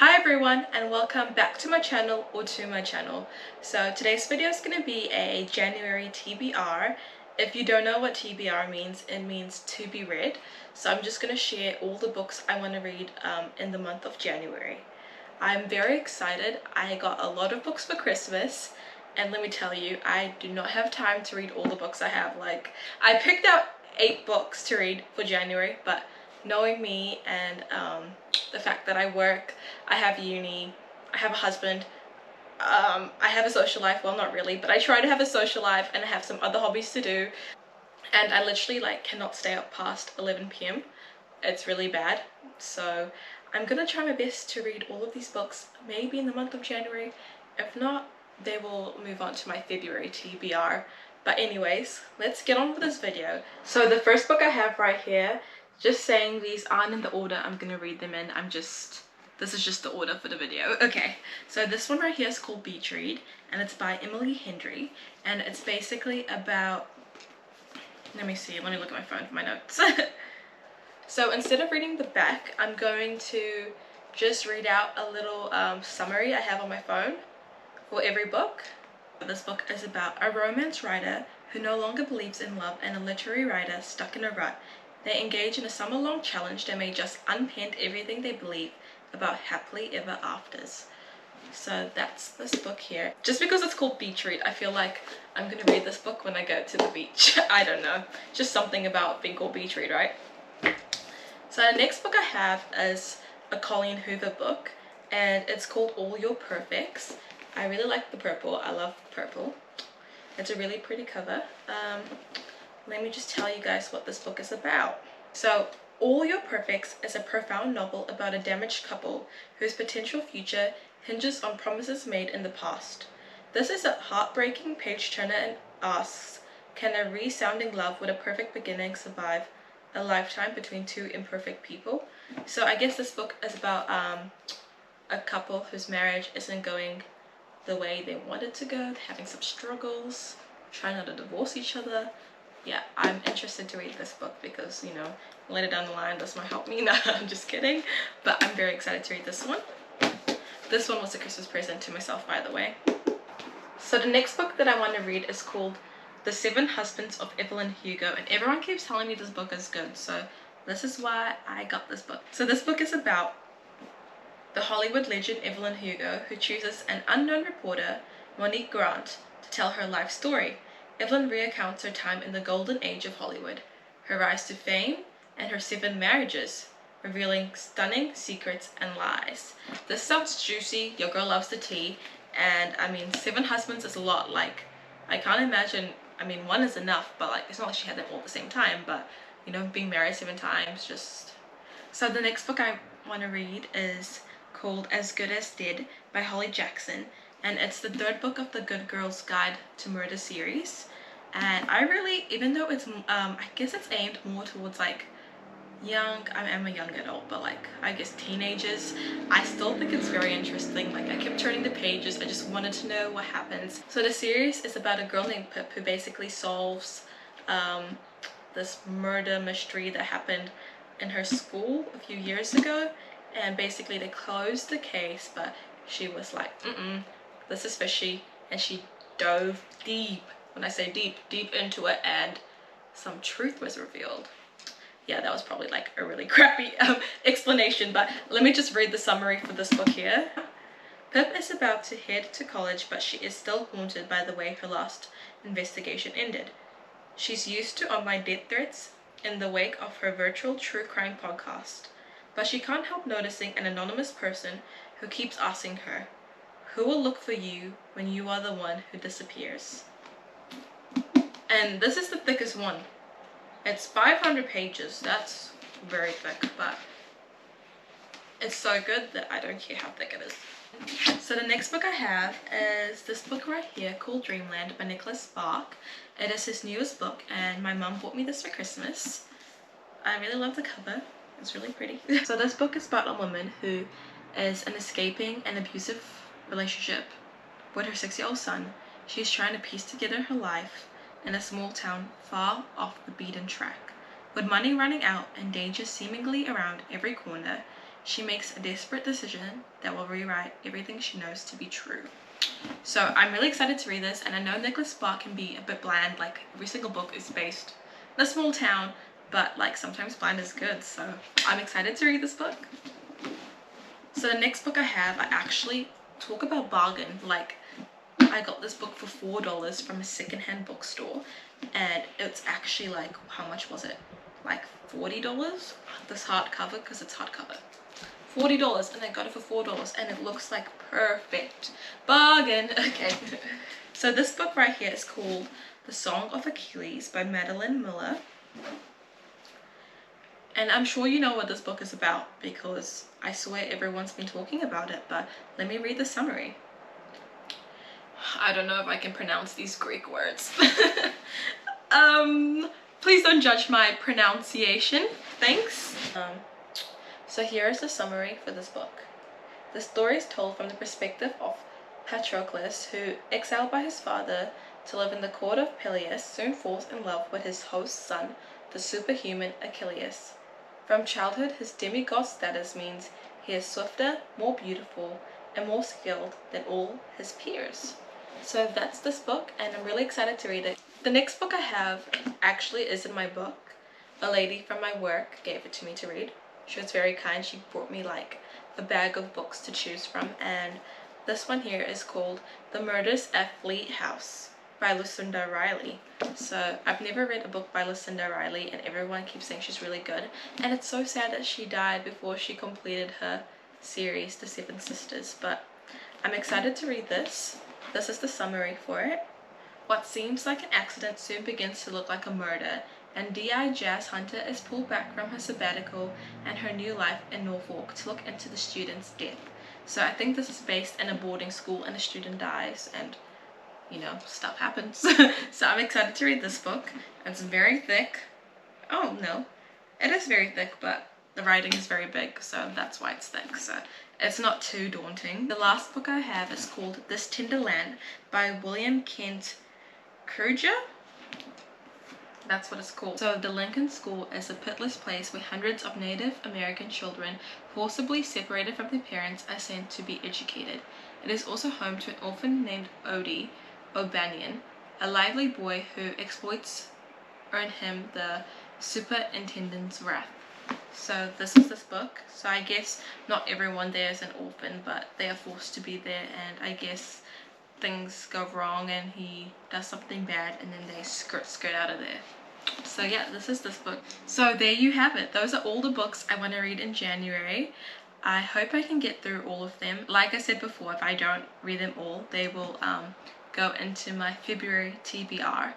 Hi everyone and welcome back to my channel or to my channel. So today's video is going to be a January TBR. If you don't know what TBR means, it means to be read. So I'm just going to share all the books I want to read in the month of January. I'm very excited. I got a lot of books for Christmas and let me tell you, I do not have time to read all the books I have. Like, I picked out 8 books to read for January, but knowing me and the fact that I work, I have uni, I have a husband, I have a social life, well not really, but I try to have a social life and I have some other hobbies to do, and I literally cannot stay up past 11 p.m. It's really bad. So I'm gonna try my best to read all of these books maybe in the month of January. If not, they will move on to my February TBR. But anyways, let's get on with this video. So the first book I have right here, just saying these aren't in the order I'm gonna read them in, this is just the order for the video. Okay, so this one right here is called Beach Read and it's by Emily Henry, and it's basically about, let me look at my phone for my notes. So instead of reading the back, I'm going to just read out a little summary I have on my phone for every book. This book is about a romance writer who no longer believes in love and a literary writer stuck in a rut. They engage in a summer-long challenge that may just unpaint everything they believe about happily ever afters. So that's this book here. Just because it's called Beach Read, I feel like I'm gonna read this book when I go to the beach. I don't know, just something about being called Beach Read, right? So the next book I have is a Colleen Hoover book and it's called All Your Perfects. I really like the purple. I love purple. It's a really pretty cover. Let me just tell you guys what this book is about. So All Your Perfects is a profound novel about a damaged couple whose potential future hinges on promises made in the past. This is a heartbreaking page turner and asks, can a resounding love with a perfect beginning survive a lifetime between two imperfect people? So I guess this book is about a couple whose marriage isn't going the way they want it to go. They're having some struggles, trying not to divorce each other. Yeah, I'm interested to read this book because, you know, later down the line this might help me. No, I'm just kidding. But I'm very excited to read this one. This one was a Christmas present to myself, by the way. So the next book that I want to read is called The 7 Husbands of Evelyn Hugo, and everyone keeps telling me this book is good, so this is why I got this book. So this book is about the Hollywood legend Evelyn Hugo, who chooses an unknown reporter, Monique Grant, to tell her life story. Evelyn recounts her time in the golden age of Hollywood, her rise to fame, and her 7 marriages, revealing stunning secrets and lies. This sounds juicy, your girl loves the tea, and I mean 7 husbands is a lot. Like, I can't imagine, I mean 1 is enough, but like it's not like she had them all at the same time, but you know, being married 7 times, just... So the next book I want to read is called As Good as Dead by Holly Jackson, and it's the 3rd book of the Good Girl's Guide to Murder series. And I really, even though it's I guess it's aimed more towards like young, I'm a young adult, but like I guess teenagers, I still think it's very interesting. Like, I kept turning the pages, I just wanted to know what happens. So the series is about a girl named Pip who basically solves this murder mystery that happened in her school a few years ago, and basically they closed the case, but she was like, this is fishy, and she dove deep, when I say deep, deep into it, and some truth was revealed. Yeah, that was probably like a really crappy explanation, but let me just read the summary for this book here. Pip is about to head to college, but she is still haunted by the way her last investigation ended. She's used to online death threats in the wake of her virtual true crime podcast, but she can't help noticing an anonymous person who keeps asking her, who will look for you when you are the one who disappears? And this is the thickest one. It's 500 pages. That's very thick, but it's so good that I don't care how thick it is. So the next book I have is this book right here called Dreamland by Nicholas Spark. It is his newest book and my mum bought me this for Christmas. I really love the cover. It's really pretty. So this book is about a woman who is escaping an abusive relationship with her 6-year-old son. She's trying to piece together her life in a small town far off the beaten track. With money running out and danger seemingly around every corner, she makes a desperate decision that will rewrite everything she knows to be true. So I'm really excited to read this, and I know Nicholas Spark can be a bit bland, like every single book is based in a small town, but like sometimes bland is good, so I'm excited to read this book. So the next book I have, I actually talk about bargain. Like, I got this book for $4 from a secondhand bookstore, and it's actually like, how much was it? Like $40? This hardcover, because it's hardcover. $40, and I got it for $4, and it looks like perfect bargain. Okay, so this book right here is called The Song of Achilles by Madeline Miller, and I'm sure you know what this book is about because I swear everyone's been talking about it, but let me read the summary. I don't know if I can pronounce these Greek words. Please don't judge my pronunciation, thanks. So here is the summary for this book. The story is told from the perspective of Patroclus, who, exiled by his father to live in the court of Peleus, soon falls in love with his host's son, the superhuman Achilles. From childhood, his demigod status means he is swifter, more beautiful, and more skilled than all his peers. So that's this book, and I'm really excited to read it. The next book I have actually isn't my book. A lady from my work gave it to me to read. She was very kind. She brought me like a bag of books to choose from, and this one here is called The Murders at Fleet House by Lucinda Riley. So I've never read a book by Lucinda Riley, and everyone keeps saying she's really good, and it's so sad that she died before she completed her series, The Seven Sisters, but I'm excited to read this. This is the summary for it. What seems like an accident soon begins to look like a murder, and D.I. Jazz Hunter is pulled back from her sabbatical and her new life in Norfolk to look into the student's death. So I think this is based in a boarding school, and a student dies, and you know, stuff happens. So I'm excited to read this book. It's very thick. Oh no, it is very thick, but the writing is very big, so that's why it's thick. So it's not too daunting. The last book I have is called This Tender Land by William Kent Krueger. That's what it's called. So the Lincoln School is a pitiless place where hundreds of Native American children, forcibly separated from their parents, are sent to be educated. It is also home to an orphan named Odie O'Banion, a lively boy who exploits earn him the superintendent's wrath. So this is this book. So I guess not everyone there is an orphan, but they are forced to be there, and I guess things go wrong and he does something bad, and then they skirt out of there. So yeah, this is this book. So there you have it. Those are all the books I want to read in January. I hope I can get through all of them. Like I said before, if I don't read them all, they will go into my February TBR.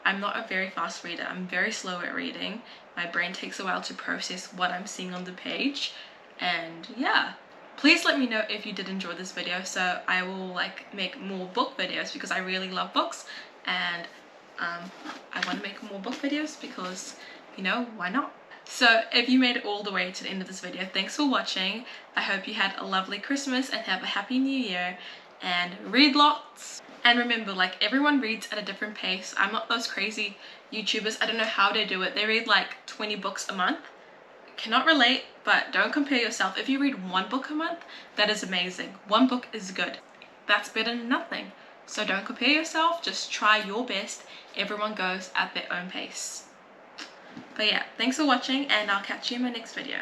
I'm not a very fast reader. I'm very slow at reading. My brain takes a while to process what I'm seeing on the page. And yeah, please let me know if you did enjoy this video, so I will like make more book videos because I really love books, and I want to make more book videos because, you know, why not? So if you made it all the way to the end of this video, thanks for watching. I hope you had a lovely Christmas and have a happy new year, and read lots. And remember, like, everyone reads at a different pace. I'm not those crazy YouTubers. I don't know how they do it. They read like 20 books a month. Cannot relate, but don't compare yourself. If you read one book a month, that is amazing. One book is good. That's better than nothing. So don't compare yourself. Just try your best. Everyone goes at their own pace. But yeah, thanks for watching, and I'll catch you in my next video.